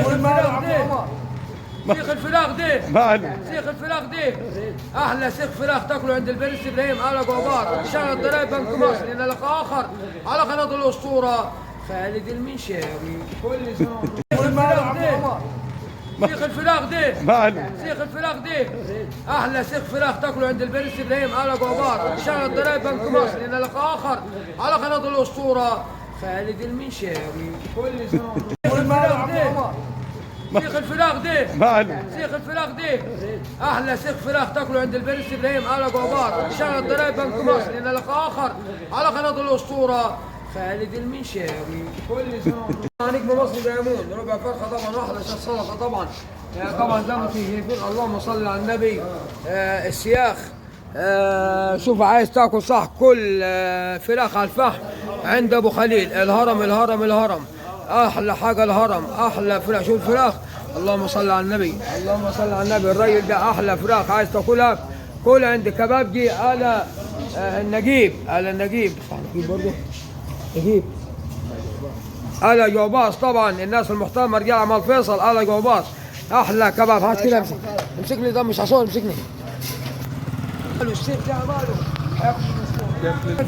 سيخ الفراخ دي ماله سيخ الفراخ دي احلى سيخ فراخ تاكله عند البرنس ابراهيم على جوبار شارع الضرايب بنك مصر. الى لقاء اخر على قناه الاسطوره خالد المنشاوي. كل سنه سيخ الفراخ دي ماله سيخ الفراخ دي احلى سيخ فراخ تاكله عند البرنس ابراهيم على جوبار شارع الضرايب بنك مصر. الى لقاء اخر على قناه الاسطوره خالد المنشاوي. كل سنه سيخ الفراخ دي ماله سيخ الفراخ دي احلى سيخ فراخ تاكله عند البرنس ابراهيم على جوبار شارع الضرايب بنك مصر. الى لقاء اخر على قناه الاسطوره خالد المنشاوي. كل سنه نجم مصر دايمون ربع فرخه طبعا واحده شاف سلطه طبعا. طبعا زي ما شايفين اللهم صل على النبي. السياخ شوف عايز تاكل صح كل فراخ على الفحم عند ابو خليل. الهرم الهرم الهرم احلى حاجه الهرم احلى فراخ. شوف الفراخ اللهم صل على النبي اللهم صل على النبي. الراجل ده احلى فراخ عايز تاكلها كل عند كبابجي على النجيب على النجيب برضه نجيب على جوباص. طبعا الناس المحترمه رجال عمال فيصل على جوباص احلى كباب. هات كده امسكني ده مش عصور امسكني. السيف ده ماله